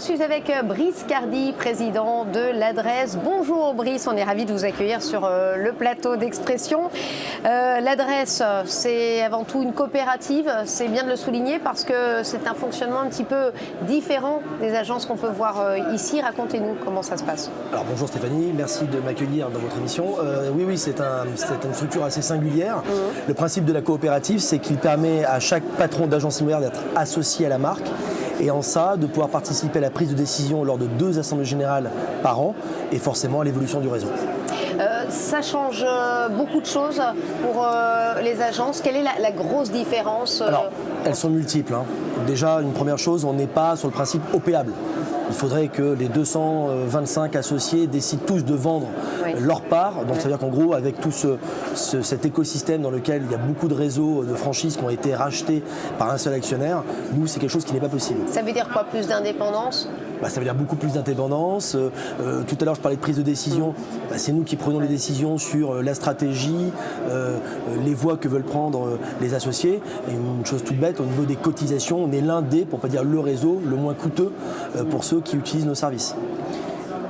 suis avec Brice Cardy, président de l'Adresse. Bonjour Brice, on est ravis de vous accueillir sur le plateau d'Expression. L'Adresse, c'est avant tout une coopérative, c'est bien de le souligner parce que c'est un fonctionnement un petit peu différent des agences qu'on peut voir ici. Racontez-nous comment ça se passe. Alors bonjour Stéphanie, merci de m'accueillir dans votre émission. Oui, c'est une structure assez singulière. Le principe de la coopérative, c'est qu'il permet à chaque patron d'agence immobilière d'être associé à la marque. Et en ça, de pouvoir participer à la prise de décision lors de 2 assemblées générales par an et forcément à l'évolution du réseau. Ça change beaucoup de choses pour les agences. Quelle est la grosse différence Alors, elles sont multiples. Déjà, une première chose, on n'est pas sur le principe opéable. Il faudrait que les 225 associés décident tous de vendre leur part. Donc ça veut dire qu'en gros, avec tout cet écosystème dans lequel il y a beaucoup de réseaux de franchises qui ont été rachetés par un seul actionnaire, nous, c'est quelque chose qui n'est pas possible. Ça veut dire quoi, plus d'indépendance ? Ça veut dire beaucoup plus d'indépendance. Tout à l'heure, je parlais de prise de décision. C'est nous qui prenons les décisions sur la stratégie, les voies que veulent prendre les associés. Et une chose toute bête, au niveau des cotisations, on est l'un des, pour ne pas dire le réseau, le moins coûteux pour ceux qui utilisent nos services.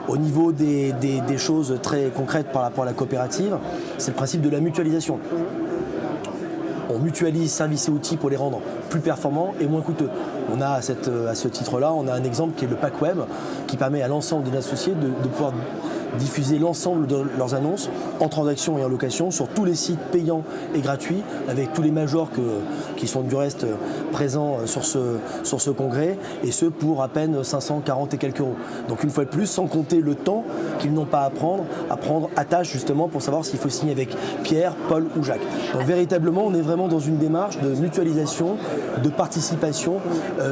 Au niveau des choses très concrètes par rapport à la coopérative, c'est le principe de la mutualisation. On mutualise services et outils pour les rendre plus performants et moins coûteux. On a à ce titre-là, on a un exemple qui est le pack web qui permet à l'ensemble des associés de pouvoir diffuser l'ensemble de leurs annonces en transaction et en location sur tous les sites payants et gratuits avec tous les majors qui sont du reste présents sur ce congrès et ce pour à peine 540 et quelques euros. Donc une fois de plus, sans compter le temps qu'ils n'ont pas à prendre à tâche justement pour savoir s'il faut signer avec Pierre, Paul ou Jacques. Donc véritablement, on est vraiment dans une démarche de mutualisation, de participation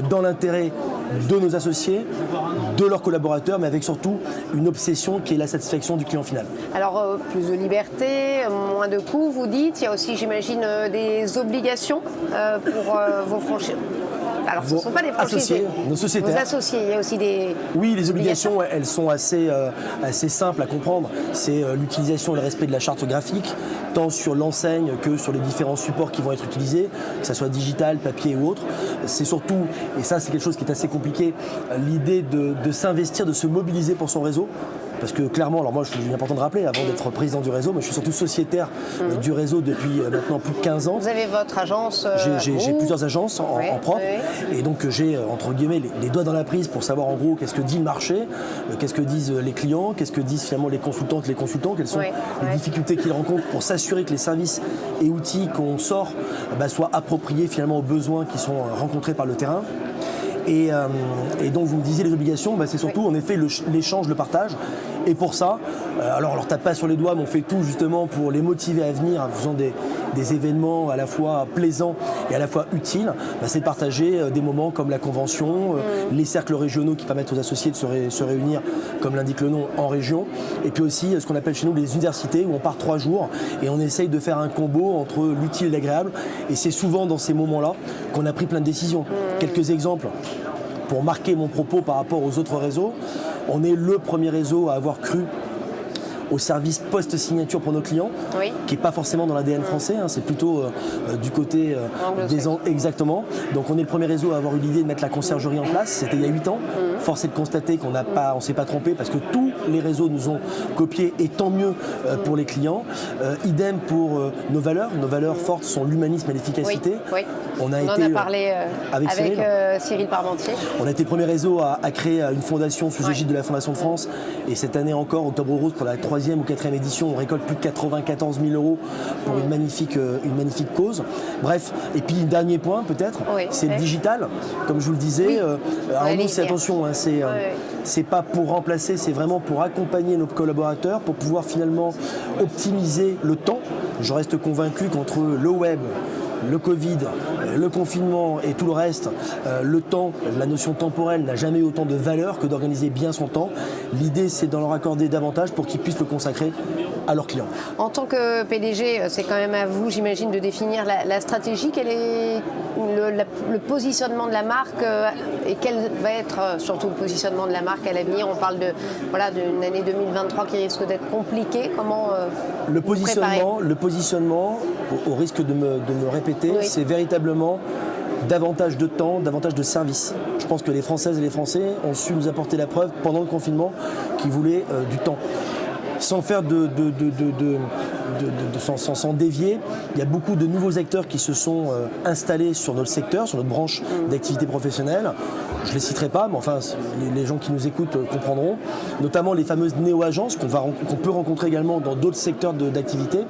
dans l'intérêt de nos associés, de leurs collaborateurs, mais avec surtout une obsession qui est la satisfaction du client final. Alors, plus de liberté, moins de coûts, vous dites. Il y a aussi, j'imagine, des obligations pour vos franchises. Alors, ce ne sont pas des franchisés, nos sociétaires. Vos associés, il y a aussi des... Oui, les obligations, elles sont assez simples à comprendre. C'est l'utilisation et le respect de la charte graphique, tant sur l'enseigne que sur les différents supports qui vont être utilisés, que ce soit digital, papier ou autre. C'est surtout, et ça c'est quelque chose qui est assez compliqué, l'idée de s'investir, de se mobiliser pour son réseau. Parce que clairement, alors moi, il est important de rappeler, avant d'être président du réseau, moi, je suis surtout sociétaire du réseau depuis maintenant plus de 15 ans. Vous avez votre agence J'ai plusieurs agences en propre. Et donc j'ai, entre guillemets, les doigts dans la prise pour savoir en gros qu'est-ce que dit le marché, qu'est-ce que disent les clients, qu'est-ce que disent finalement les consultantes, les consultants, quelles sont les difficultés qu'ils rencontrent pour s'assurer que les services et outils qu'on sort soient appropriés finalement aux besoins qui sont rencontrés par le terrain. Et donc vous me disiez les obligations, c'est surtout en effet l'échange, le partage. Et pour ça, alors on leur tape pas sur les doigts, mais on fait tout justement pour les motiver à venir en faisant des événements à la fois plaisants et à la fois utiles. C'est de partager des moments comme la convention, les cercles régionaux qui permettent aux associés de se réunir, comme l'indique le nom, en région. Et puis aussi ce qu'on appelle chez nous les universités, où on part 3 jours et on essaye de faire un combo entre l'utile et l'agréable. Et c'est souvent dans ces moments-là qu'on a pris plein de décisions. Quelques exemples pour marquer mon propos par rapport aux autres réseaux. On est le premier réseau à avoir cru au service post-signature pour nos clients, qui n'est pas forcément dans l'ADN français, c'est plutôt du côté des ans exactement. Donc on est le premier réseau à avoir eu l'idée de mettre la conciergerie en place, c'était il y a 8 ans. Force est de constater qu'on ne s'est pas trompé parce que tous les réseaux nous ont copié et tant mieux pour les clients. Idem pour nos valeurs fortes sont l'humanisme et l'efficacité. On en a parlé avec Cyril Parmentier. On a été le premier réseau à créer une fondation sous l'égide de la Fondation de France et cette année encore, Octobre Rose, pour la 3e ou 4e édition, on récolte plus de 94 000 euros pour une magnifique cause. Bref, et puis dernier point peut-être, c'est le digital. Comme je vous le disais, alors nous, c'est attention, c'est pas pour remplacer, c'est vraiment pour accompagner nos collaborateurs, pour pouvoir finalement optimiser le temps. Je reste convaincu qu'entre le web, le Covid, le confinement et tout le reste, le temps, la notion temporelle n'a jamais eu autant de valeur que d'organiser bien son temps. L'idée, c'est d'en leur accorder davantage pour qu'ils puissent le consacrer à leurs clients. En tant que PDG, c'est quand même à vous, j'imagine, de définir la stratégie. Quel est le positionnement de la marque et quel va être surtout le positionnement de la marque à l'avenir? On parle d'une année 2023 qui risque d'être compliquée. Comment le positionnement, au risque de me répéter, c'est véritablement davantage de temps, davantage de services. Je pense que les Françaises et les Français ont su nous apporter la preuve pendant le confinement qu'ils voulaient du temps. Sans faire sans dévier, il y a beaucoup de nouveaux acteurs qui se sont installés sur notre secteur, sur notre branche d'activité professionnelle. Je ne les citerai pas, mais enfin, les gens qui nous écoutent comprendront. Notamment les fameuses néo-agences qu'on peut rencontrer également dans d'autres secteurs d'activité.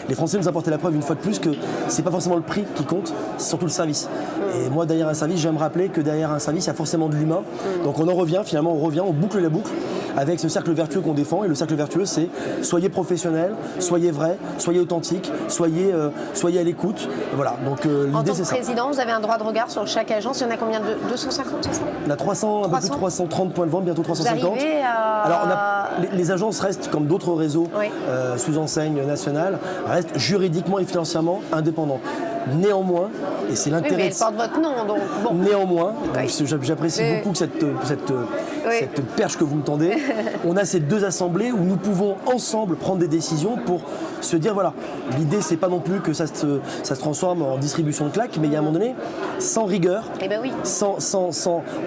Les Français nous apportent la preuve une fois de plus que c'est pas forcément le prix qui compte, c'est surtout le service. Et moi, derrière un service, j'aime rappeler que derrière un service, il y a forcément de l'humain. Donc on en revient, finalement, on boucle la boucle avec ce cercle vertueux qu'on défend. Et le cercle vertueux, c'est soyez professionnel, soyez vrai, soyez authentique, soyez à l'écoute. Voilà, donc l'idée c'est ça. En tant que président, vous avez un droit de regard sur chaque agence. Il y en a combien? 250, c'est ça? On a un peu plus de 330 points de vente, bientôt 350. Vous arrivez à... Alors les agences restent, comme d'autres réseaux sous enseigne nationale, restent juridiquement et financièrement indépendants. Néanmoins, et c'est l'intérêt... Oui, mais elle porte votre nom, donc bon. Néanmoins, j'apprécie beaucoup cette perche que vous me tendez. On a ces deux assemblées où nous pouvons ensemble prendre des décisions pour se dire, voilà, l'idée c'est pas non plus que ça se transforme en distribution de claques, mais il y a un moment donné, sans rigueur,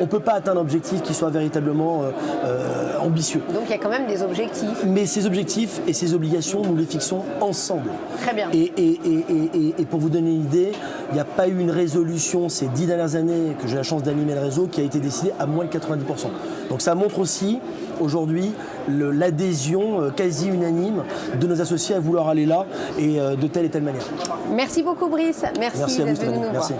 on peut pas atteindre un objectif qui soit véritablement ambitieux. Donc il y a quand même des objectifs. Mais ces objectifs et ces obligations, nous les fixons ensemble. Très bien. Et pour vous donner une idée, il n'y a pas eu une résolution ces 10 dernières années que j'ai la chance d'animer le réseau qui a été décidée à moins de 90%. Donc ça montre aussi aujourd'hui l'adhésion quasi unanime de nos associés à vouloir aller là et de telle et telle manière. Merci beaucoup Brice. Merci à vous, d'être venu nous voir. Merci.